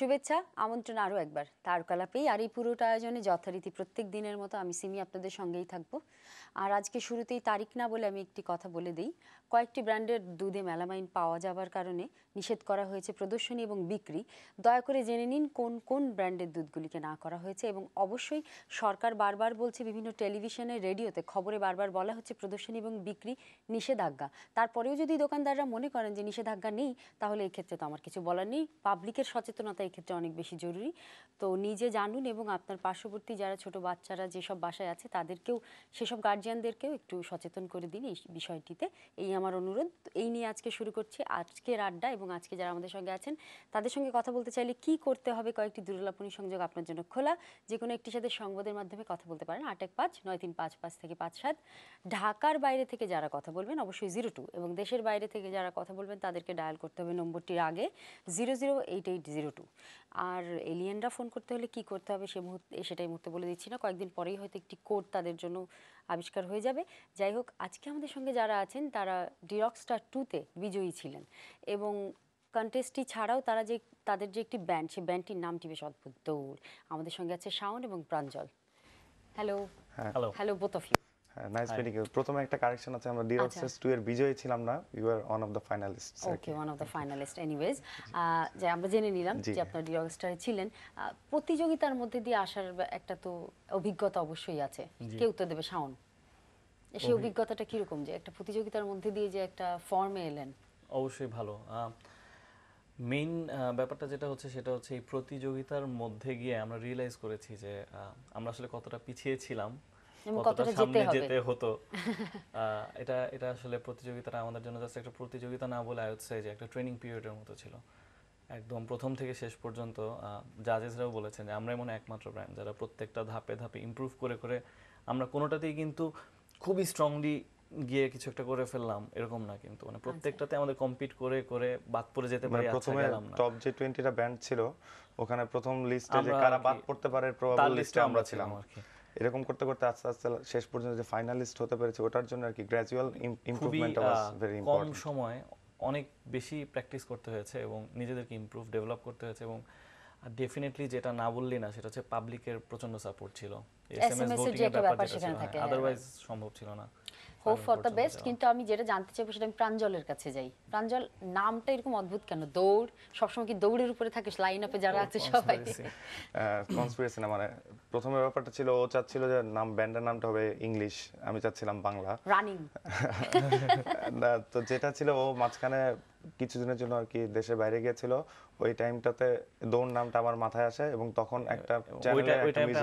শুভেচ্ছা, আমন্ত্রণ আরও একবার তারকালাপেই। আর এই পুরোটা আয়োজনে যথারীতি প্রত্যেক দিনের মতো আমি সিমি আপনাদের সঙ্গেই থাকবো। আর আজকে শুরুতেই তারিখ না বলে আমি একটি কথা বলে দিই। কয়েকটি ব্র্যান্ডের দুধে মেলামাইন পাওয়া যাবার কারণে নিষেধ করা হয়েছে প্রদর্শনী এবং বিক্রি। দয়া করে জেনে নিন কোন কোন ব্র্যান্ডের দুধগুলিকে না করা হয়েছে। এবং অবশ্যই সরকার বারবার বলছে, বিভিন্ন টেলিভিশনে রেডিওতে খবরে বারবার বলা হচ্ছে প্রদর্শনী এবং বিক্রি নিষেধাজ্ঞা। তারপরেও যদি দোকানদাররা মনে করেন যে নিষেধাজ্ঞা নেই, তাহলে এই ক্ষেত্রে তো আমার কিছু বলার নেই। পাবলিকের সচেতনতা এই ক্ষেত্রে অনেক বেশি জরুরি। তো নিজে জানুন এবং আপনার পার্শ্ববর্তী যারা ছোট বাচ্চারা যেসব বাসায় আছে তাদেরকেও, সেসব গার্জিয়ানদেরকেও একটু সচেতন করে দিন এই বিষয়টিতে, এই আমার অনুরোধ। এই নিয়ে আজকে শুরু করছি আজকের আড্ডা। এবং আজকে যারা আমাদের সঙ্গে আছেন তাদের সঙ্গে কথা বলতে চাইলে কি করতে হবে, কয়েকটি দূরলাপনী সংযোগ আপনার জন্য খোলা। যে কোনো একটির সাথে সংবাদের মাধ্যমে কথা বলতে পারেন ৮১৫-৯৩৫৫ থেকে ৫৭। ঢাকার বাইরে থেকে যারা কথা বলবেন অবশ্যই 02, এবং দেশের বাইরে থেকে যারা কথা বলবেন তাদেরকে ডায়াল করতে হবে নম্বরটির আগে 008802। আর এলিয়েনরা ফোন করতে হলে কি করতে হবে সেটাই মুহূর্তে বলে দিচ্ছি না, কয়েকদিন পরেই হয়তো একটি কোড তাদের জন্য আবিষ্কার হয়ে যাবে। যাই হোক, আজকে আমাদের সঙ্গে যারা আছেন তারা রকস্টার 2-তে বিজয়ী ছিলেন, এবং কন্টেস্টটি ছাড়াও তাদের যে একটি ব্যান্ড, সেই ব্যান্ডটির নামটি বেশ অদ্ভুত, দৌড়। আমাদের সঙ্গে আছে শাওন এবং Pranjal. Hello. Hello both of you. Nice meeting you. প্রথমে একটা কারেকশন আছে, আমরা ডিরক্সেস 2 এর বিজয়ী ছিলাম না, you are one of the finalists. Okay, one of the finalist. Anyways, যে আমরা জেনে নিলাম যে আপনারা ডিরক্সটারে ছিলেন। প্রতিযোগিতার মধ্যে দিয়ে আসার একটা তো অভিজ্ঞতা অবশ্যই আছে, কে উত্তর দেবে? শাওন, সেই অভিজ্ঞতাটা কিরকম, যে একটা প্রতিযোগিতার মধ্যে দিয়ে যে একটা ফর্মে এলেন? অবশ্যই ভালো। মেইন ব্যাপারটা যেটা হচ্ছে সেটা হচ্ছে এই প্রতিযোগিতার মধ্যে গিয়ে আমরা রিয়েলাইজ করেছি যে আমরা আসলে কতটা পিছিয়ে ছিলাম, কতটা সামনে যেতে হতো। এটা এটা আসলে প্রতিযোগিতাটা আমাদের জন্য জাস্ট একটা প্রতিযোগিতা না বলে, আই উড সে যে একটা ট্রেনিং পিরিয়ডের মতো ছিল। একদম প্রথম থেকে শেষ পর্যন্ত জাজেসরাও বলেছেন যে আমরাই মনে হয় একমাত্র ব্র্যান্ড যারা প্রত্যেকটা ধাপে ধাপে ইমপ্রুভ করে করে, আমরা কোনোটাতেই কিন্তু খুবই স্ট্রংলি গিয়ে কিছু একটা করে ফেললাম এরকম না, কিন্তু মানে প্রত্যেকটাতে আমাদের কম্পিট করে করে বাদ পড়ে যেতে পারি। প্রথমে টপ যে 20টা ব্যান্ড ছিল ওখানে প্রথম লিস্টে যে কারা বাদ পড়তে পারে প্রবাবল লিস্টে আমরা ছিলাম আর কি। এরকম করতে করতে আস্তে আস্তে শেষ পর্যন্ত যে ফাইনালিস্ট হতে পেরেছে, ওটার জন্য আর কি gradual improvement was very important. কম সময় অনেক বেশি প্র্যাকটিস করতে হয়েছে এবং নিজেদেরকে ইমপ্রুভ ডেভেলপ করতে হয়েছে। এবং ডেফিনেটলি যেটা না বললি না, সেটা হচ্ছে পাবলিকের প্রচন্ড সাপোর্ট ছিল। এসএমএস এর যে একটা ব্যাপার সেখানে থাকে, আদারওয়াইজ সম্ভব ছিল না। Hope for the best. কিন্তু আমি যেটা জানতে চাইবো সেটা আমি প্রাঞ্জলের কাছে যাই। প্রাঞ্জল, নামটা এরকম অদ্ভুত কেন? দৌড়, সবসময় কি দৌড়ের উপরে থাকে লাইন আপে যারা আছে সবাই? কনস্পিরেসি না, মানে প্রথমে ব্যাপারটা ছিল ও চাচ্ছিল যে ব্যান্ডের নামটা হবে ইংলিশ, আমি চাচ্ছিলাম বাংলা, রানিং। না তো যেটা ছিল, ও মাঝখানে কিছুদিনের জন্য আর কি দেশের বাইরে গিয়েছিল, ওই টাইমটাতে দৌড় নামটা আমার মাথায় আসে। এবং তখন একটা চ্যানেলে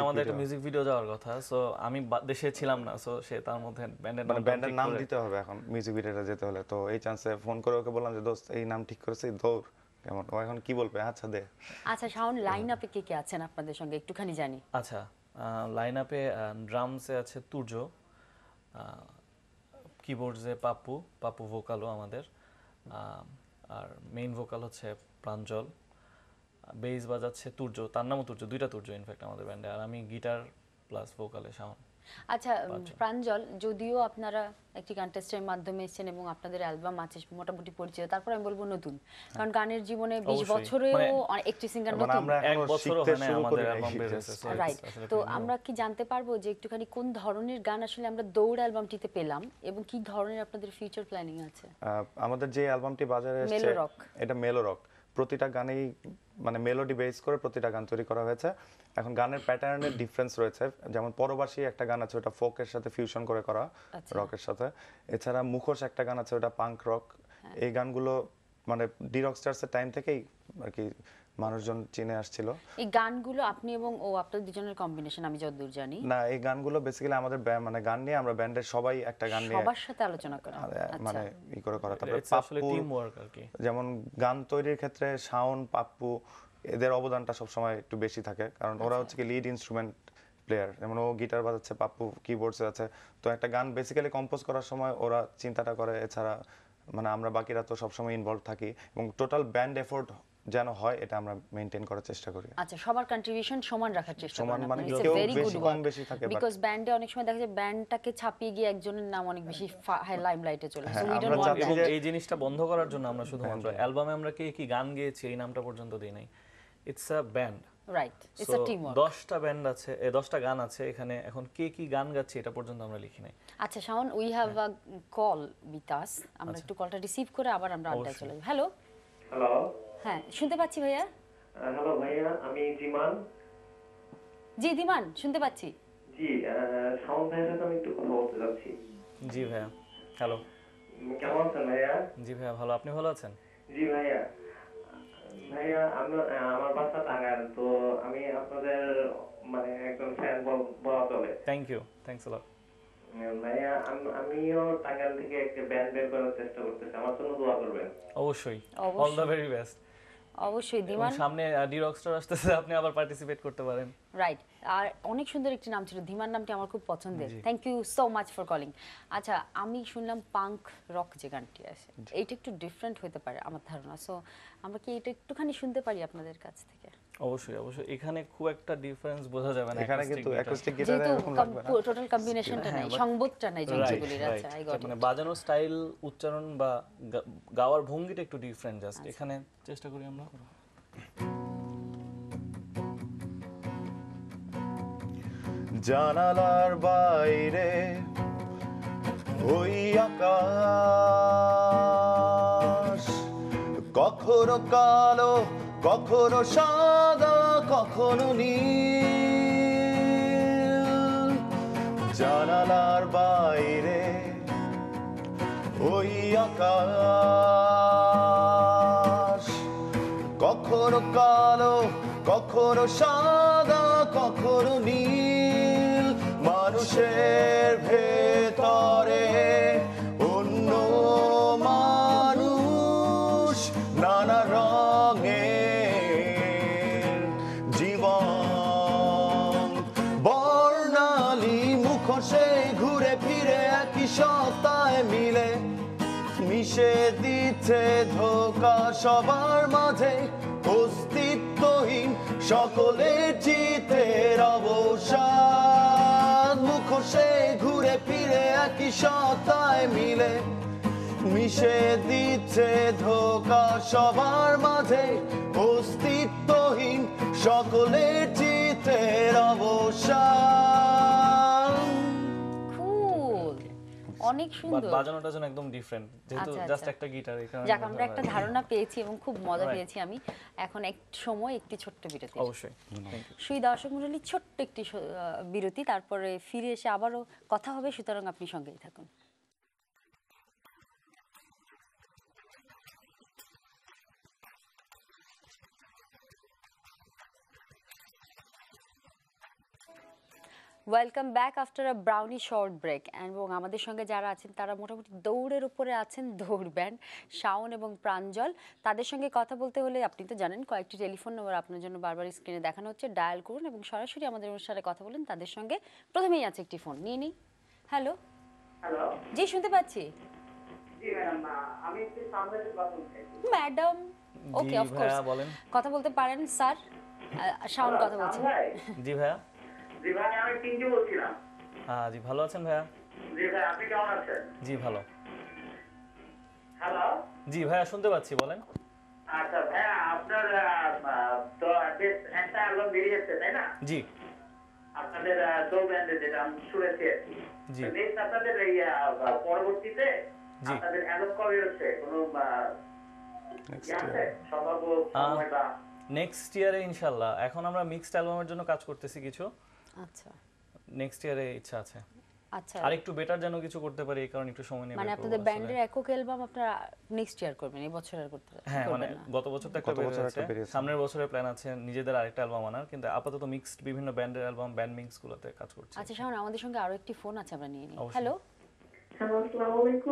আমাদের একটা মিউজিক ভিডিও যাওয়ার কথা, সো আমি দেশে ছিলাম না, সো সে তার মধ্যে ব্যান্ডের নাম দিতে হবে এখন মিউজিক ভিডিওটা যেতে হলে। তো এই চান্সে ফোন করে ওকে বললাম যে দোস্ত এই নাম ঠিক করেছি, দৌড়। কেমন ও এখন কি বলবে? আচ্ছা দে। আচ্ছা শাওন, লাইন আপে কে কে আছেন আপনাদের সঙ্গে একটুখানি জানি। আচ্ছা, লাইন আপে ড্রামসে আছে তুর্য, কিবোর্ডসে পাপু ভোকালও আমাদের, আর মেইন ভোকাল হচ্ছে প্রাঞ্জল, বেস বাজাচ্ছে তুর্য, তার নামও তুর্য, দুইটা তুর্য ইনফ্যাক্ট আমাদের ব্যান্ডে, আর আমি গিটার প্লাস ভোকালে শাওন। আচ্ছা প্রাঞ্জল, যদিও আপনারা একটি কন্টেস্টের মাধ্যমে এসেছেন এবং আপনাদের অ্যালবাম আছে মোটামুটি পরিচিত, তারপর আমি বলবো নতুন, কারণ গানের জীবনে 20 বছরেও একটি সিঙ্গার নতুন, এক বছরও হয় না আমাদের অ্যালবাম বের হয়েছে। রাইট। তো আমরা কি জানতে পারবো যে একটুখানি কোন ধরনের গান আসলে আমরা দৌড় অ্যালবামটিতে পেলাম, এবং কি ধরনের আপনাদের ফিউচার প্ল্যানিং আছে? আমাদের যে অ্যালবামটি বাজারে এসেছে এটা মেলো রক। প্রতিটা গানেই মানে মেলোডি বেস করে প্রতিটা গান তৈরি করা হয়েছে। এখন গানের প্যাটার্নের ডিফারেন্স রয়েছে, যেমন পরবাসী একটা গান আছে ওটা ফোকের সাথে ফিউশন করে করা, রকের সাথে। এছাড়া মুখোশ একটা গান আছে ওটা পাঙ্ক রক। এই গানগুলো মানে ডিরকস্টার্স এর টাইম থেকেই আর কি মানুষজন চিনে আসছিল। এই গানগুলো আপনি এবং আপনাদের দুজনের কম্বিনেশন আমি যতদূর জানি? না, এই গানগুলো বেসিক্যালি আমাদের মানে গান নিয়ে আমরা ব্যান্ডের সবাই একটা গান নিয়ে সবার সাথে আলোচনা করা, মানে ই করে করা। তারপরে আসলে টিম ওয়ার্ক আর কি। যেমন গান তৈরির ক্ষেত্রে শাওন, পাপ্পু এদের অবদানটা সবসময় একটু বেশি থাকে, কারণ ওরা হচ্ছে কি লিড ইনস্ট্রুমেন্ট প্লেয়ার, যেমন ও গিটার বাজাচ্ছে, পাপ্পু কিবোর্ডসে আছে। তো একটা গান বেসিক্যালি কম্পোজ করার সময় ওরা চিন্তাটা করে, এছাড়া মানে আমরা বাকিরা তো সবসময় ইনভলভ থাকি, এবং টোটাল ব্যান্ড এফোর্ট যেন হয় এটা আমরা মেইনটেইন করার চেষ্টা করি। আচ্ছা, সবার কন্ট্রিবিউশন সমান রাখার চেষ্টা করেন, মানে ভেরি গুড কম বেশি থাকে, বিকজ ব্যান্ডে অনেক সময় দেখা যায় ব্যান্ডটাকে ছাপিয়ে গিয়ে একজনের নাম অনেক বেশি লাইমলাইটে চলে আসে। উই ডোন্ট ওয়ান্ট এই জিনিসটা বন্ধ করার জন্য আমরা শুধুমাত্র অ্যালবামে আমরা কি গান গেয়েছি এই নামটা পর্যন্ত দেই নাই। It's a band. Right, it's a team work. 10টা ব্যান্ড আছে, 10টা গান আছে এখানে। এখন কে কি গান গাচ্ছে এটা পর্যন্ত আমরা লিখি নাই। আচ্ছা Shaon, we have a call with us. আমরা একটু কলটা রিসিভ করে আবার আমরা আড্ডায় চলে যাব। হ্যালো। হ্যালো। হ্যাঁ, শুনতে পাচ্ছি ভাইয়া। হ্যালো ভাইয়া, আমি জিমান। জি দিমান, শুনতে পাচ্ছি। জি, শাওন ভাইয়ের সাথে আমি একটু কথা বলতে চাচ্ছি। জি ভাইয়া, হ্যালো। কেমন আছেন ভাইয়া? জি ভাইয়া ভালো, আপনি ভালো আছেন? জি ভাইয়া। ভাইয়া আমার বাসা টাঙ্গাইল, তো আমি আপনাদের মানে একজন ফ্যান বলা চলে। থ্যাংক ইউ, থ্যাঙ্কস আ লট। ভাইয়া আমিও টাঙ্গাইল থেকে একটা ব্যান্ড বের করার চেষ্টা করতেছি, আমার জন্য দোয়া করবেন। অবশ্যই, অবশ্যই। All the very best. অবশ্যই এবং দিমান। সামনে ডি রকস্টার আসতেছে, আপনি আবার পার্টিসিপেট করতে পারেন। রাইট, আর অনেক সুন্দর একটি নাম ছিল, ধীমান নামটি আমার খুব পছন্দের। Thank you so much for calling. আচ্ছা, আমি শুনলাম পাঙ্ক রক যে গানটি আছে, এইটা একটু ডিফারেন্ট হতে পারে আমার ধারণা। সো আমরা কি এটা একটুখানি শুনতে পারি আপনাদের কাছ থেকে? অবশ্যই অবশ্যই, এখানে খুব একটা ডিফারেন্স বোঝা যাবে না। এখানে কিন্তু অ্যাকোস্টিক গিটারে যেহেতু এরকম লাগবে না। টোটাল কম্বিনেশনটা নাই, সংগতটা নাই যন্ত্রগুলির। আচ্ছা, আই গট মানে ইট। বাজানোর স্টাইল, উচ্চারণ বা গাওয়ার ভঙ্গিটা একটু ডিফারেন্ট জাস্ট। এখানে চেষ্টা করি আমরা। জানালার বাইরে ওই আকাশ, কখনো কালো কখনো সাদা কখনো নীল। জানালার বাইরে ওই আকাশ, কখনো কালো কখনো সাদা কখনো নীল। মানুষের ভেতরে অন্য মানুষ, নানা রঙের জীবন। বর্ণালী মুখোশে ঘুরে ফিরে একই সত্তায় মিলে মিশে দিচ্ছে ধোঁকা সবার মাঝে। অস্তিত্বহীন সকলের চিতের অবসাদ, মুখোশে ঘুরে ফিরে একই সত্তায় মিলে মিশে দিচ্ছে ধোঁকা সবার মাঝে। অস্তিত্বহীন সকলের চিতের অবসাদ। কুল, অনেক সুন্দর। বাজানোটা যেন একদম ডিফারেন্ট, যেহেতু আচ্ছা, জাস্ট আচ্ছা। একটা গিটার। এখানে যাক, আমরা একটা ধারণা পেয়েছি এবং খুব মজা Right. পেয়েছি আমি। এখন এক সময় একটি ছোট্ট বিরতি। অবশ্যই, থ্যাংক ইউ। সুই দর্শক মণ্ডলী, ছোট্ট একটি বিরতি, তারপরে ফিরে এসে আবারও কথা হবে, সুতরাং আপনি সঙ্গেই থাকুন। Welcome back after a brownie short break. এবং আমাদের সঙ্গে যারা আছেন তারা মোটামুটি দৌড়ের উপরে আছেন, দৌড় ব্যান্ড শাওন এবং প্রাঞ্জল। তাদের সঙ্গে কথা বলতে হলে আপনি তো জানেন কয়েকটি টেলিফোন নম্বর আপনার জন্য বারবার স্ক্রিনে দেখানো হচ্ছে, ডায়াল করুন এবং সরাসরি আমাদের অনুষ্ঠানে কথা বলুন তাদের সঙ্গে। প্রথমেই আছে একটি ফোন, নিয়ে নিই। হ্যালো। হ্যালো। জি, শুনতে পাচ্ছি জি ম্যাডাম, আমি একটু সামনে কথা বলতে চাই। Madam. Okay, G of course ভাইয়া, বলেন। কথা বলতে পারেন স্যার। শাওন কথা বলছে। জি ভাইয়া। জি ভাই, আমি পিন্টু বলছিলাম। জি ভালো আছেন ভাইয়া? জি ভাই, আপনি কেমন আছেন? জি ভালো। হ্যালো। জি ভাইয়া, শুনতে পাচ্ছি, বলেন। আচ্ছা ভাইয়া, আপনার তো বেশ একটা অ্যালবাম বেরিয়েছে তাই না? জি আপনাদের দো ব্যান্ডে, যেটা আমি শুনেছি আর কি। জি নেক্সট আপনাদের এই পরবর্তীতে জি। আপনাদের অ্যালবাম কবে হচ্ছে, কোনো Next আছে year. সম্ভাব্য সময় বা? নেক্সট ইয়ারে ইনশাআল্লাহ। এখন আমরা মিক্সড অ্যালবামের জন্য কাজ করতেছি কিছু। আচ্ছা নেক্সট ইয়ারে ইচ্ছা আছে। আচ্ছা, আর একটু বেটার যেন কিছু করতে পারি, এই কারণে একটু সময় নেব। মানে আপনাদের ব্যান্ডের একক অ্যালবাম আপনারা নেক্সট ইয়ার করবেন, এই বছর আর করতে হ্যাঁ, মানে করবেন না? গত বছর তো একটা গত বছর একটা বেরিয়েছে, বেরিয়েছে। সামনের বছরের প্ল্যান আছে নিজেদের আরেকটা অ্যালবাম আনার, কিন্তু আপাতত মিক্সড বিভিন্ন ব্যান্ডের অ্যালবাম, ব্যান্ড মিক্স গুলোতে কাজ করছি। আচ্ছা শাওন, আমাদের সঙ্গে আরো একটি ফোন আছে, আমরা নিয়ে নিই। অবশ্যই। হ্যালো। হ্যালো, আসসালামু আলাইকুম।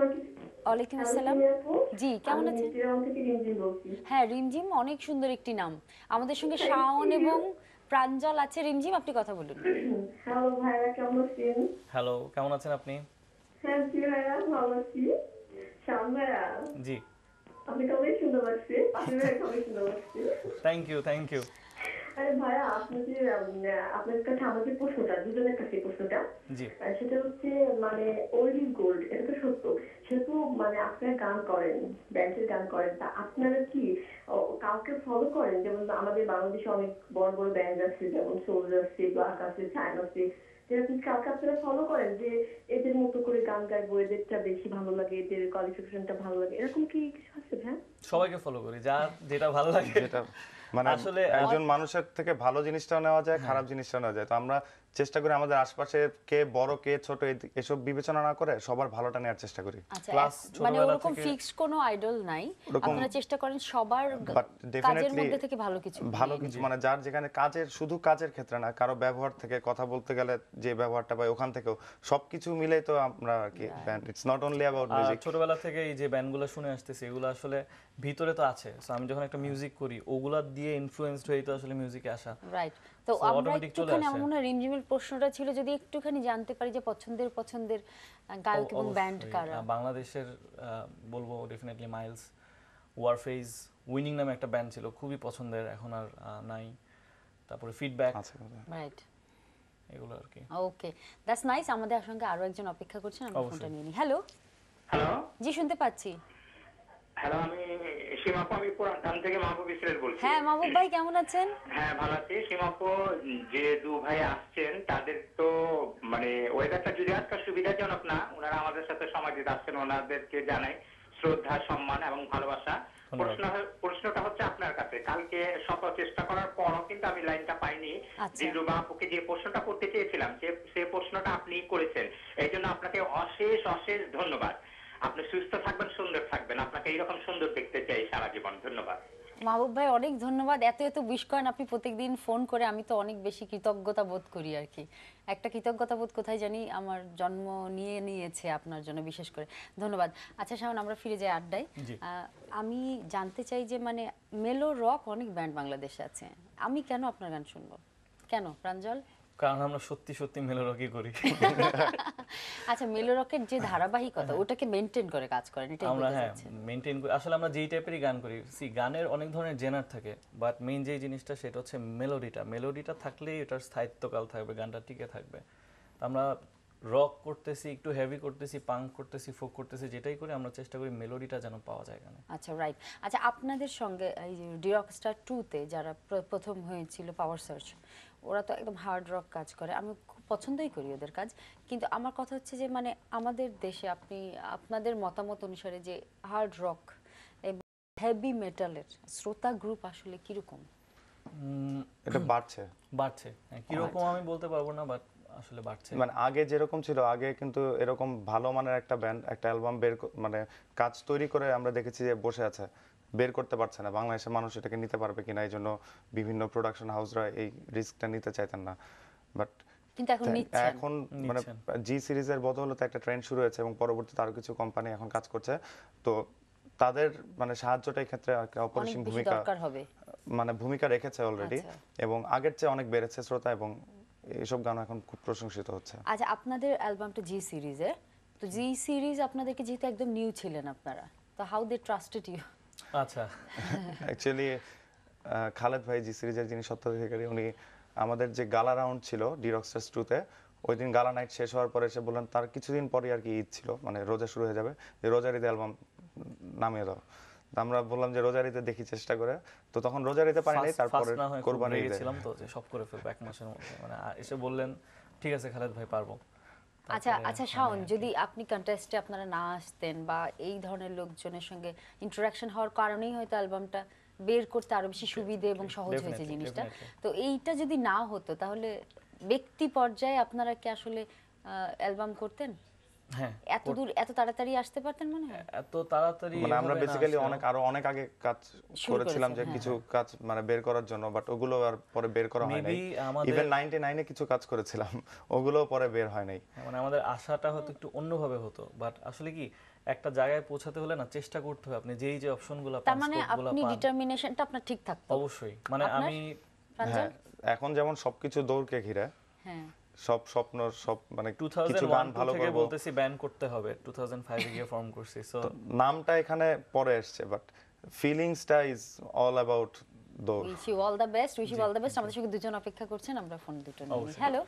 ওয়ালাইকুম আসসালাম। জি, কেমন আছেন? চিরাং থেকে রিমঝিম বলছি। হ্যাঁ, রিমঝিম অনেক সুন্দর একটি নাম। আমাদের সঙ্গে শাওন এবং প্রাঞ্জল আছে। রিমঝিম, আপনি কথা বলুন। হ্যালো ভাইয়া, কেমন আছেন? হ্যালো, কেমন আছেন আপনি? হ্যাঁ জি ভাইয়া, ভালো আছি। শ্যাম ভাইয়া, জি, আপনি কবে শুনতে পাচ্ছি? আপনি ভাইয়া কবে শুনতে পাচ্ছি? Thank you, thank you. আরে ভাইয়া আপনার কাছে আমাদের প্রশ্নটা দুজনের কাছে প্রশ্নটা জি সেটা হচ্ছে মানে ওল্ড ইজ গোল্ড, এটা তো সত্য। সেহেতু মানে আপনারা গান করেন, ব্যান্ডের গান করেন, তা আপনারা কি কাউকে ফলো করেন? যেমন আমাদের বাংলাদেশে অনেক বড় বড় ব্যান্ড আছে, যেমন সোলজ আছে, ব্ল্যাক আছে, চায়না আছে, যেরকম কাউকে আপনারা ফলো করেন যে এদের মতো করে গান গাইবো, এদেরটা বেশি ভালো লাগে, এদের কোয়ালিফিকেশনটা ভালো লাগে, এরকম কি কিছু আছে ভাইয়া? সবাইকে ফলো করি, যার যেটা ভালো লাগে। যেটা মানে আসলে একজন মানুষের থেকে ভালো জিনিসটাও নেওয়া যায়, খারাপ জিনিসটাও নেওয়া যায়। তো আমরা চেষ্টা করি আমাদের আশপাশে কে বড় কে ছোট এসব বিবেচনা না করে সবার ভালোটা নেওয়ার চেষ্টা করি। আচ্ছা Plus মানে ছোটবেলা ওরকম থেকে- ফিক্সড কোনো আইডল নাই, ওরকম- আপনারা চেষ্টা করেন সবার But কাজের definitely মধ্যে থেকে ভালো কিছু ভালো কিছু মানে যার যেখানে কাজের, শুধু কাজের ক্ষেত্রে না, কারো ব্যবহার থেকে, কথা বলতে গেলে যে ব্যবহারটা পাই ওখান থেকেও সবকিছু মিলেই তো আমরা আর কি band. It's not only about music. ছোটবেলা থেকে এই যে ব্যান্ডগুলো শুনে আসতেছি এগুলো আসলে ভিতরে তো আছে। সো আমি যখন একটা মিউজিক করি ওগুলা দিয়ে ইনফ্লুয়েন্সড হয়েই তো আসলে মিউজিকে আসা। রাইট। তো So আমরা automatic চলে একটুখানি আসে। আমার মনে হয় রিমঝিমের প্রশ্নটা ছিল যদি একটুখানি জানতে পারি যে পছন্দের গায়ক এবং ব্যান্ড অবশ্যই। কারা? বাংলাদেশের বলবো ডেফিনেটলি মাইলস, ওয়ারফেজ, উইনিং নামে একটা ব্যান্ড ছিল খুবই পছন্দের, এখন আর নাই। তারপরে ফিডব্যাক, আছে রাইট, এগুলো আর কি। ওকে, দ্যাটস নাইস। আমাদের সঙ্গে আরো একজন অপেক্ষা করছেন, আমরা অবশ্যই। ফোনটা নিয়ে নিই। হ্যালো, হ্যালো জি শুনতে পাচ্ছি। হ্যালো, আমি সীমাপু, আমি পুরান থেকে মাহবুব ইসরায়েল বলছি। হ্যাঁ মাহবুব ভাই, কেমন আছেন? হ্যাঁ, ভালো আছি। সীমাপু, যে দু ভাই আসছেন তাদের তো মানে ওয়েদারটা যদি আজকাল সুবিধাজনক না, ওনারা আমাদের সাথে সময় দিতে আসছেন, ওনাদেরকে জানাই শ্রদ্ধা, সম্মান এবং ভালোবাসা। প্রশ্নটা হচ্ছে আপনার কাছে। কালকে সকল চেষ্টা করার পরও কিন্তু আমি লাইনটা পাইনি। আচ্ছা। দিলরুবা আপুকে যে প্রশ্নটা করতে চেয়েছিলাম সে প্রশ্নটা আপনি করেছেন, এই জন্য আপনাকে অশেষ অশেষ ধন্যবাদ। আপনি সুস্থ থাকবেন, সুন্দর থাকবেন, আপনাকে এইরকম সুন্দর দেখতে চাই সারা জীবন। ধন্যবাদ মাহবুব ভাই, অনেক ধন্যবাদ। এত এত উইশ করেন আপনি প্রত্যেকদিন ফোন করে, আমি তো অনেক বেশি কৃতজ্ঞতা বোধ করি আর কি। একটা কৃতজ্ঞতা বোধ কোথায় জানি আমার জন্ম নিয়েছে আপনার জন্য, বিশেষ করে ধন্যবাদ। আচ্ছা শাওন, আমরা ফিরে যাই আড্ডায়। জি। আমি জানতে চাই যে মানে মেলো রক অনেক ব্যান্ড বাংলাদেশে আছে, আমি কেন আপনার গান শুনবো? কেন প্রাঞ্জল? কারণ আমরা সত্যি সত্যি মেলোরকি করি। আচ্ছা, মেলো রকের যে ধারাবাহিকতা ওটাকে মেনটেন করে কাজ করেন, এটাই আমরা বলতে হ্যাঁ চাচ্ছেন? মেনটেন করি। আসলে আমরা যেই টাইপেরই গান করি, গানের অনেক ধরনের জেনার থাকে, বাট মেইন যেই জিনিসটা সেটা হচ্ছে মেলোডিটা থাকলেই এটার স্থায়িত্বকাল থাকবে, গানটা টিকে থাকবে। আমরা রক করতেছি, একটু হেভি করতেছি, পাঙ্ক করতেছি, ফোক করতেছি, যেটাই করি আমরা চেষ্টা করি মেলোডিটা যেন পাওয়া যায় গানে। আচ্ছা, রাইট। আচ্ছা, আপনাদের সঙ্গে এই যে ডি রকস্টার 2-তে যারা প্রথম হয়েছিল, পাওয়ার সার্চ, ওরা তো একদম হার্ড রক কাজ করে, আমি খুব পছন্দই করি ওদের কাজ। কিন্তু আমার কথা হচ্ছে যে মানে আমাদের দেশে আপনাদের মতামত অনুসারে যে হার্ড রক এবং হেভি মেটালের শ্রোতা গ্রুপ আসলে কিরকম? এটা বাড়ছে। হ্যাঁ, কিরকম আমি বলতে পারবো না, বাট আসলে বাড়ছে। মানে আগে যেরকম ছিল, আগে কিন্তু এরকম ভালো মানের একটা ব্যান্ড একটা অ্যালবাম মানে কাজ তৈরি করে আমরা দেখেছি যে বসে আছে, বের করতে পারছে না। বাংলাদেশের মানুষ এটাকে নিতে পারবে কিনা, এই জন্য বিভিন্ন প্রোডাকশন হাউসরা এই রিস্কটা নিতে চাইতেন না। বাট কিন্তু এখন নিচ্ছেন। এখন মানে জি সিরিজের বদৌলতে একটা ট্রেন্ড শুরু হয়েছে এবং পরবর্তীতে আরো কিছু কোম্পানি এখন কাজ করছে। তো তাদের মানে সাহায্যটা এই ক্ষেত্রে অপরিসীম অনেক বেশি ভূমিকা দরকার হবে। মানে ভূমিকা রেখেছে অলরেডি, আচ্ছা। এবং আগের চেয়ে অনেক বেড়েছে শ্রোতা, এবং এইসব গান এখন খুব প্রশংসিত হচ্ছে। আচ্ছা, আপনাদের অ্যালবামটা জি সিরিজের, তো জি সিরিজ আপনাদেরকে যেহেতু একদম নিউ ছিলেন আপনারা, তো হাউ দে ট্রাস্টেড ইউ? আচ্ছা, অ্যাকচুয়ালি খালেদ ভাই জি সিরিজের যিনি স্বত্বাধিকারী, উনি আমাদের যে গালা রাউন্ড ছিল ডি রকস্টার্স 2-তে, ওই দিন গালা নাইট শেষ হওয়ার পরে এসে বললেন তার কিছুদিন পরে আর কি ঈদ ছিল, মানে রোজা শুরু হয়ে যাবে, যে রোজার ঈদে অ্যালবাম নামিয়ে দাও। তো আমরা বললাম যে রোজার ঈদে দেখি চেষ্টা করে, তো তখন রোজার ঈদে পারি নাই, তারপরে কোরবানির ঈদে ছিলাম তো যে সব করে ফেলবো এক মাসের মধ্যে, মানে এসে বললেন ঠিক আছে খালেদ ভাই পারবো। আচ্ছা আচ্ছা শাওন, যদি আপনি কন্টেস্টে আপনারা না আসতেন বা এই ধরনের লোকজনের সঙ্গে ইন্টারাকশন হওয়ার কারণেই হয়তো অ্যালবামটা বের করতে আরো বেশি সুবিধে এবং সহজ হয়েছে জিনিসটা। তো এইটা যদি না হতো তাহলে ব্যক্তি পর্যায়ে আপনারা কি আসলে অ্যালবাম করতেন? হ্যাঁ, এত দূর এত তাড়াতাড়ি আসতে পারতেন মনে হয়? এত তাড়াতাড়ি মানে আমরা বেসিক্যালি অনেক আগে কাজ করেছিলাম যে কিছু কাজ মানে বের করার জন্য, বাট ওগুলো আর পরে বের করা হয় নাই। ইভেন 99 এ কিছু কাজ করেছিলাম, ওগুলো পরে বের হয় নাই। মানে আমাদের আশাটা হয়তো একটু অন্যভাবে হতো, বাট আসলে কি একটা জায়গায় পৌঁছাতে হলে না চেষ্টা করতে হবে। আপনি যেই যে অপশনগুলো পান, তার মানে আপনি ডিটারমিনেশনটা আপনার ঠিক থাকতো অবশ্যই। মানে আমি হ্যাঁ, এখন যেমন সবকিছু দৌড়কে ঘিরে, হ্যাঁ সব স্বপ্ন, সব মানে কিছু 2001 গান ভালো থেকে করব বলতেছি ব্যান করতে হবে, 2005 এ গিয়ে ফর্ম করছি। সো নামটা এখানে পরে আসছে, বাট ফিলিংসটা ইজ অল অ্যাবাউট দৌড়। Wish you all the best, wish you all the best. আমাদের সঙ্গে দুজন অপেক্ষা করছেন, আমরা ফোন দুটো নিই। অবশ্যই। হ্যালো,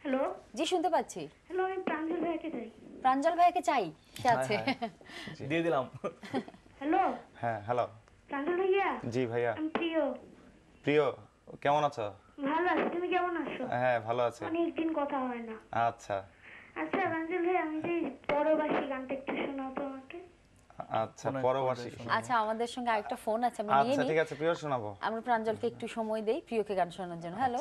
হ্যালো জি শুনতে পাচ্ছি। হ্যালো আমি প্রাঞ্জল ভাইকে চাই। প্রাঞ্জল ভাইকে চাই, সে আছে। দিয়ে দিলাম। হ্যালো হ্যাঁ হ্যালো। প্রাঞ্জল ভাইয়া, জি ভাইয়া। আমি প্রিয়। প্রিয়, কেমন আছো? ভালো আছি, তুমি কেমন আছো? হ্যাঁ ভালো আছি। অনেকদিন কথা হয় না। আচ্ছা আচ্ছা প্রাঞ্জল ভাই, আমি যে পরবাসী গানটা একটু শোনাও তো আমাকে। আচ্ছা পরবাসী। আচ্ছা, আমাদের সঙ্গে আরেকটা ফোন আছে, আমরা নিয়ে আচ্ছা নিই। ঠিক আছে, প্রিয় শোনাবো। আমরা প্রাঞ্জলকে একটু সময় দেই প্রিয়কে গান শোনার জন্য। হ্যালো,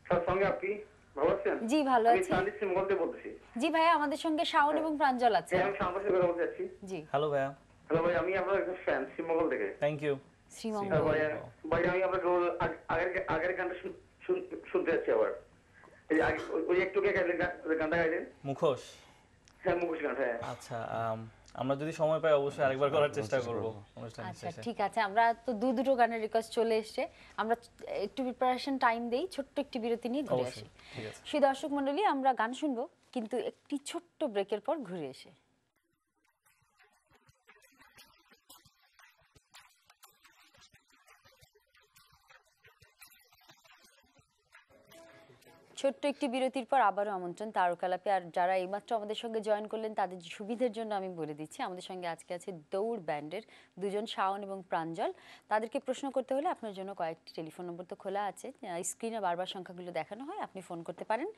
স্যার সঙ্গে আপনি ভালো আছেন? জি ভালো আমি আছি। সান্দিপ সিং বলতে বলতেছি। জি ভাইয়া, আমাদের সঙ্গে শাওন এবং প্রাঞ্জল আছে। হ্যাঁ আমি সামনে কথা বলতে যাচ্ছি। জি, হ্যালো ভাইয়া। হ্যালো ভাই, আমি আপনার একজন ফ্যান শ্রীমঙ্গল থেকে। Thank you. শ্রীমঙ্গল। ভাই আমি আপনার আগের গানটা শুনতে যাচ্ছি আবার। এই ওই একটু গানটা গাইলেন। মুখোশ। হ্যাঁ মুখোশ গানটা, হ্যাঁ। আচ্ছা, আমরা যদি সময় পাই অবশ্যই আরেকবার করার চেষ্টা করব অনুষ্ঠানের আচ্ছা শেষে। ঠিক আছে, আমরা তো দুটো গানের রিকোয়েস্ট চলে এসেছে, আমরা একটু প্রিপারেশন টাইম দেই, ছোট্ট একটি বিরতি নিয়ে ঘুরে আসি। অবশ্যই, ঠিক আছে। সেই দর্শক মণ্ডলী, আমরা গান শুনবো কিন্তু একটি ছোট্ট ব্রেকের পর ঘুরে এসে। ছোট্ট একটি বিরতির পর আবারও আমন্ত্রণ তারকালাপে। আর যারা এইমাত্র আমাদের সঙ্গে জয়েন করলেন তাদের সুবিধার জন্য আমি বলে দিচ্ছি, আমাদের সঙ্গে আজকে আছে দৌড় ব্যান্ডের দুজন, শাওন এবং প্রাঞ্জল। তাদেরকে প্রশ্ন করতে হলে আপনার জন্য কয়েকটি টেলিফোন নম্বর তো খোলা আছে, স্ক্রিনে বারবার সংখ্যাগুলো দেখানো হয়, আপনি ফোন করতে পারেন।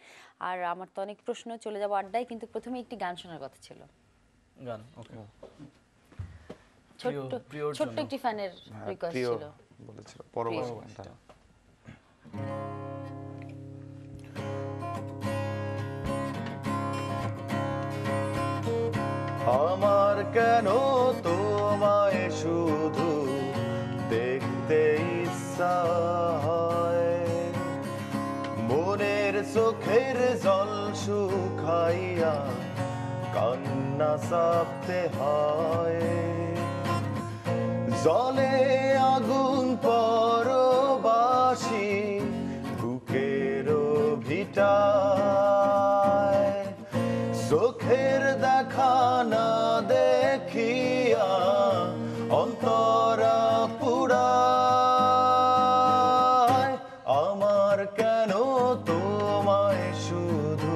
আর আমার তো অনেক প্রশ্ন, চলে যাবো আড্ডায়, কিন্তু প্রথমে একটি গান শোনার কথা ছিল। গান, ওকে। ছোট্ট একটি ফ্যানের রিকোয়েস্ট প্রিয় ছিল। বলেছিল পরবাসী গানটা। আমার কেন তোমায় শুধু দেখতে ইচ্ছা হয়, মনের চোখের জল শুকাইয়া কান্না চাপতে হয়, জলে আগুন পরবাসী বুকের ভিটায়, চোখের দেখা না দেখিয়া অন্তরা পুরায়, আমার কেন তোমায় শুধু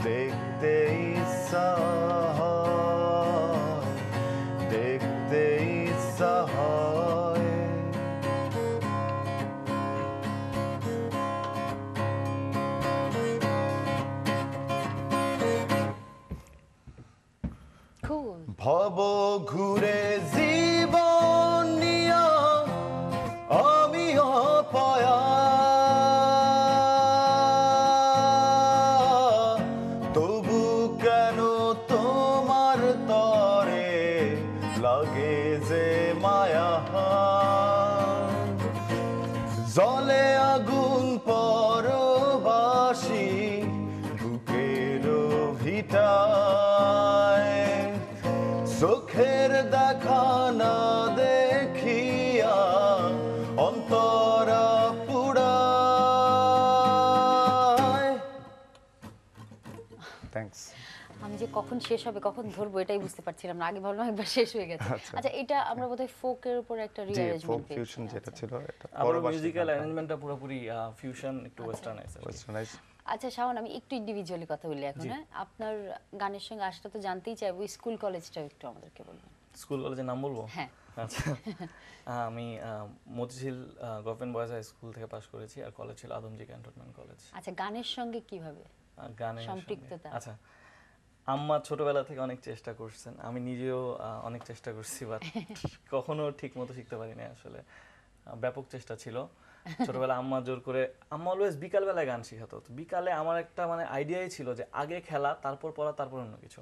দেখতে ইচ্ছা হয়, দেখতে ইচ্ছা হয়। Cool. ভব ঘুরে জীবন নিয়া আমি অপয়া, তবু কেন তোমার তরে লাগে যে মায়া, জলে আগুন পরবাসী বুকের ভিটায়, চোখের দেখা না দেখিয়া অন্তরা পুরায়। থ্যাঙ্কস। আমি যে কখন শেষ হবে, কখন ধরবো এটাই বুঝতে পারছিলাম না, আগে ভাবলাম একবার শেষ হয়ে গেছে। আচ্ছা, এটা আমরা বোধহয় ফোকের উপর একটা জি, ফোক রিঅ্যারেঞ্জমেন্ট ফিউশন যেটা ছিল এটা আমার মিউজিক্যাল অ্যারেঞ্জমেন্টটা পুরোপুরি ফিউশন, একটু ওয়েস্টার্নাইজ। ওয়েস্টার্নাইজ। আচ্ছা শাওন, আমি একটু ইন্ডিভিজুয়ালি কথা বলি এখন। হ্যাঁ, আপনার গানের সঙ্গে আসলে তো জানতেই চাইবো, স্কুল কলেজটাও একটু আমাদেরকে বলবেন। স্কুল কলেজের নাম বলবো? হ্যাঁ। আচ্ছা, আমি Motijheel government boys high school থেকে পাশ করেছি, আর কলেজ ছিল আদমজি ক্যান্টনমেন্ট কলেজ। আচ্ছা, গানের সঙ্গে কিভাবে গানের সম্পৃক্ততা? আচ্ছা, আম্মা ছোটবেলা থেকে অনেক চেষ্টা করছেন, আমি নিজেও অনেক চেষ্টা করছি, বাট কখনো ঠিক মতো শিখতে পারিনি আসলে। ব্যাপক চেষ্টা ছিল ছোটবেলা, আম্মা জোর করে, আম্মা অলওয়েজ বিকালবেলায় গান শেখাতো। তো বিকালে আমার একটা মানে আইডিয়াই ছিল যে আগে খেলা, তারপর পড়া, তারপর অন্য কিছু।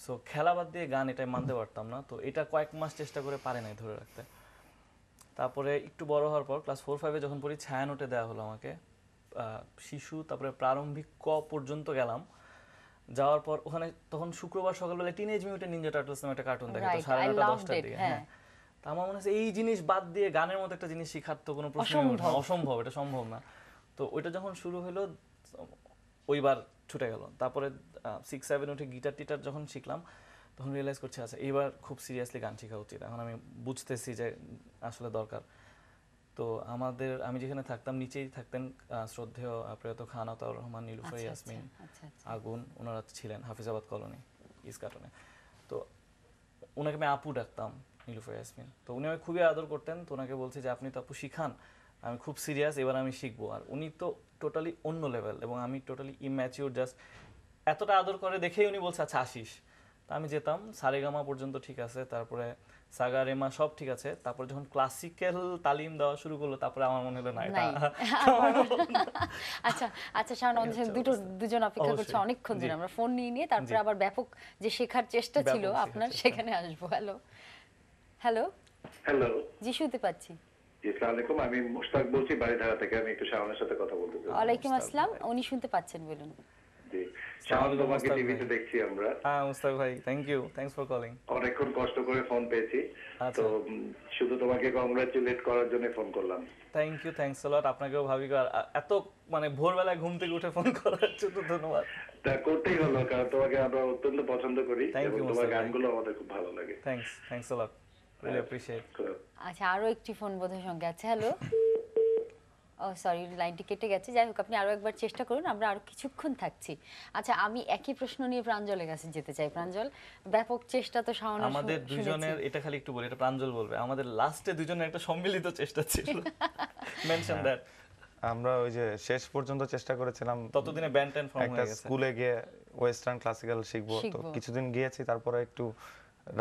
সো খেলা বাদ দিয়ে গান, এটাই মানতে পারতাম না। তো এটা কয়েক মাস চেষ্টা করে পারে নাই ধরে রাখতে। তারপরে একটু বড় হওয়ার পর ক্লাস 4-5-এ যখন পড়ি, ছায়ানোটে দেওয়া হলো আমাকে শিশু, তারপরে প্রারম্ভিক ক পর্যন্ত গেলাম। যাওয়ার পর ওখানে তখন শুক্রবার সকালবেলা টিনেজ মিউটেন্ট নিনজা টার্টলস নামে একটা কার্টুন দেখাতো 9:30-10টার দিকে। হ্যাঁ, তা আমার মনে হচ্ছে এই জিনিস বাদ দিয়ে গানের মতো একটা জিনিস শেখার তো কোনো প্রশ্ন অসম্ভব, এটা সম্ভব না। তো ওইটা যখন শুরু হলো, ওইবার ছুটে গেল। তারপরে 6-7 উঠে গিটার টিটার যখন শিখলাম, তখন রিয়েলাইজ করছি আচ্ছা এইবার খুব সিরিয়াসলি গান শেখা উচিত। এখন আমি বুঝতেছি যে আসলে দরকার। তো আমি যেখানে থাকতাম নিচেই থাকতেন শ্রদ্ধেয় প্রয়াত খান আতাউর রহমান, নীলুফার ইয়াসমিন, আগুন, ওনারা ছিলেন হাফিজাবাদ কলোনি ইস্কাটনে। তো ওনাকে আমি আপু ডাকতাম, নীলুফার ইয়াসমিন। তো উনি আমাকে খুবই আদর করতেন। তো ওনাকে বলছি যে আপনি তো আপু শিখান, আমি খুব সিরিয়াস, এবার আমি শিখবো। আর উনি তো টোটালি অন্য লেভেল এবং আমি টোটালি ইম্যাচিউর, জাস্ট এতটা আদর করে দেখেই উনি বলছে আচ্ছা আসিস। তা আমি যেতাম, সারেগামা পর্যন্ত ঠিক আছে, তারপরে সাগা রেমা সব ঠিক আছে, তারপরে যখন ক্লাসিক্যাল তালিম দেওয়া শুরু করলো তারপরে আমার মনে হলো না এটা আচ্ছা আচ্ছা শাওন, আমাদের দুজন অপেক্ষা করছে অনেকক্ষণ ধরে, আমরা ফোন নিয়ে তারপরে আবার ব্যাপক যে শেখার চেষ্টা ছিল আপনার সেখানে আসবো। হ্যালো হ্যালো হ্যালো, জি শুনতে পাচ্ছি। আসসালামু আলাইকুম, আমি মুশতাক বলছি বাড়িধারা থেকে। আমি একটু শাওনের সাথে কথা বলতে চাই। ওয়ালাইকুম আসসালাম, উনি শুনতে পাচ্ছেন, বলুন। জি, শাওন তোমাকে টিভিতে দেখছি আমরা। হ্যাঁ মুস্তাক ভাই, thank you, thanks for calling. অনেকক্ষণ কষ্ট করে ফোন পেয়েছি, তো শুধু তোমাকে কংগ্রাচুলেট করার জন্য ফোন করলাম। থ্যাংক ইউ, থ্যাঙ্কস আ লট। আপনাকেও ভাবিকা এত মানে ভোরবেলায় ঘুম থেকে উঠে ফোন করার জন্য ধন্যবাদ। তা করতেই হলো, কারণ তোমাকে আমরা অত্যন্ত পছন্দ করি এবং তোমার গানগুলো আমাদের খুব ভালো লাগে। Thanks a lot, really appreciate. আচ্ছা, আরো একটি ফোন বোধহয় সঙ্গে আছে। হ্যালো, ও সরি, লাইনটি কেটে গেছে। যাই হোক, আপনি আরো একবার চেষ্টা করুন, আমরা আরো কিছুক্ষণ থাকছি। আচ্ছা, আমি একই প্রশ্ন নিয়ে প্রাঞ্জলের কাছে যেতে চাই। প্রাঞ্জল, ব্যাপক চেষ্টা তো শাওনের, আমাদের দুজনের, এটা খালি একটু বলি, এটা প্রাঞ্জল বলবে, আমাদের লাস্টে দুজনের একটা সম্মিলিত চেষ্টা ছিল। Mention that. আমরা ওই যে শেষ পর্যন্ত চেষ্টা করেছিলাম, ততদিনে ব্যান্ড ট্যান্ড ফর্ম হয়ে গেছে, স্কুলে গিয়ে ওয়েস্টার্ন ক্লাসিক্যাল শিখবো। তো কিছুদিন গিয়েছি, তারপরে একটু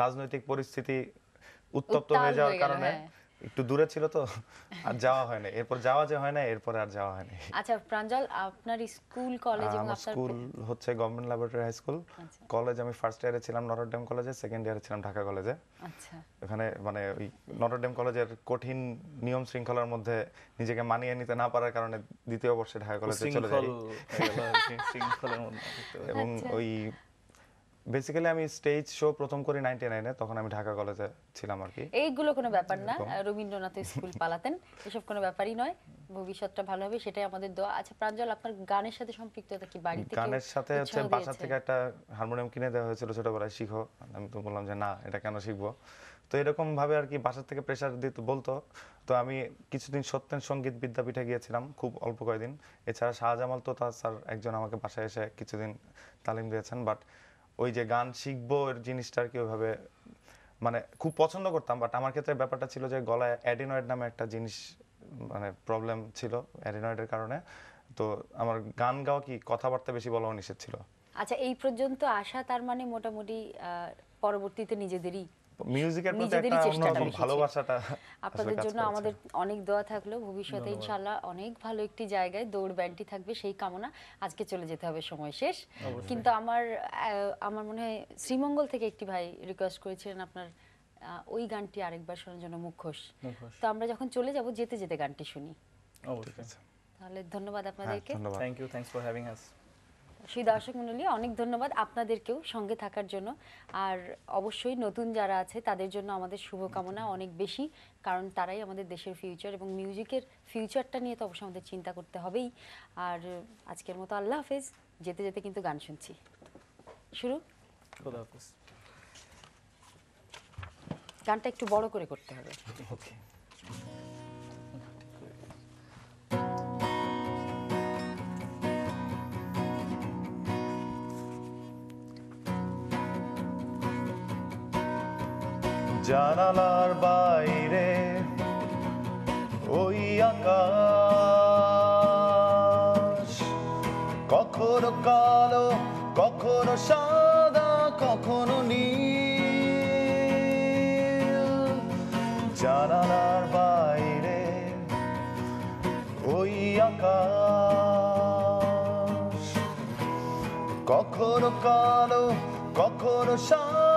রাজনৈতিক পরিস্থিতি উত্তপ্ত হয়ে যাওয়ার কারণে একটু দূরে ছিল তো আর যাওয়া হয়নি। এরপর যাওয়া যে হয় না, এরপরে আর যাওয়া হয়নি। আচ্ছা প্রাঞ্জল, আপনার স্কুল কলেজ এবং আপনার স্কুল হচ্ছে government laboratory high school. College আমি ফার্স্ট ইয়ারে ছিলাম নটরডেম কলেজে, সেকেন্ড ইয়ারে ছিলাম ঢাকা কলেজে। আচ্ছা, এখানে মানে ওই নটরডেম কলেজের কঠিন নিয়ম শৃঙ্খলার মধ্যে নিজেকে মানিয়ে নিতে না পারার কারণে দ্বিতীয় বর্ষে ঢাকা কলেজে চলে যাই। এবং ওই বেসিক্যালি আমি স্টেজ শো প্রথম করি 99 এ, তখন আমি ঢাকা কলেজে ছিলাম আর কি। এইগুলো কোনো ব্যাপার না, রবীন্দ্রনাথ স্কুল পালাতেন, এসব কোনো ব্যাপারই নয়। ভবিষ্যৎটা ভালো হবে, সেটাই আমাদের দোয়া। আচ্ছা প্রাঞ্জল, আপনার গানের সাথে সম্পৃক্ততা কি? বাড়িতে গানের সাথে হচ্ছে বাসা থেকে একটা হারমোনিয়াম কিনে দেওয়া হয়েছিল ছোটবেলায়, শিখো। আমি তো বললাম যে না, এটা কেন শিখবো। তো এরকম ভাবে আর কি বাসা থেকে প্রেশার দিতে বলতো। তো আমি কিছুদিন সত্যেন সঙ্গীত বিদ্যাপীঠে গিয়েছিলাম, খুব অল্প কয়েকদিন। এছাড়া শাহজামাল তোতা স্যার একজন আমাকে বাসায় এসে কিছুদিন তালিম দিয়েছেন। বাট ওই যে গান শিখবো এর জিনিসটা আর কি ওইভাবে মানে খুব পছন্দ করতাম। বাট আমার ক্ষেত্রে ব্যাপারটা ছিল যে গলায় অ্যাডিনয়েড নামে একটা জিনিস মানে প্রবলেম ছিল অ্যাডিনয়েডের কারণে। তো আমার গান গাওয়া কি কথাবার্তা বেশি বলাও নিষেধ ছিল। আচ্ছা, এই পর্যন্ত আসা তার মানে মোটামুটি পরবর্তীতে নিজেদেরই মিউজিকের প্রতি একটা অন্যরকম ভালোবাসাটা আপনাদের জন্য আমাদের অনেক দোয়া থাকলো। ভবিষ্যতে ইনশাআল্লাহ অনেক ভালো একটি জায়গায় দৌড় ব্যান্ডটি থাকবে, সেই কামনা। আজকে চলে যেতে হবে, সময় শেষ। কিন্তু আমার মনে হয় শ্রীমঙ্গল থেকে একটি ভাই রিকোয়েস্ট করেছিলেন আপনার ওই গানটি আরেকবার শোনার জন্য, মুখোশ। তো আমরা যখন চলে যাব, যেতে যেতে গানটি শুনি। অবশ্যই। তাহলে ধন্যবাদ আপনাদেরকে। Thank you, thanks for having us. সেই দর্শক মণ্ডলী, অনেক ধন্যবাদ আপনাদেরকেও সঙ্গে থাকার জন্য। আর অবশ্যই নতুন যারা আছে তাদের জন্য আমাদের শুভকামনা অনেক বেশি, কারণ তারাই আমাদের দেশের ফিউচার, এবং মিউজিকের ফিউচারটা নিয়ে তো অবশ্যই আমাদের চিন্তা করতে হবেই। আর আজকের মতো আল্লাহ হাফেজ। যেতে যেতে কিন্তু গান শুনছি। শুরু। খোদা হাফেজ। গানটা একটু বড় করে করতে হবে। ওকে। জানালার বাইরে ওই আকাশ, কখনো কালো কখনো সাদা কখনো নীল। জানালার বাইরে ওই আকাশ, কখনো কালো কখনো সাদা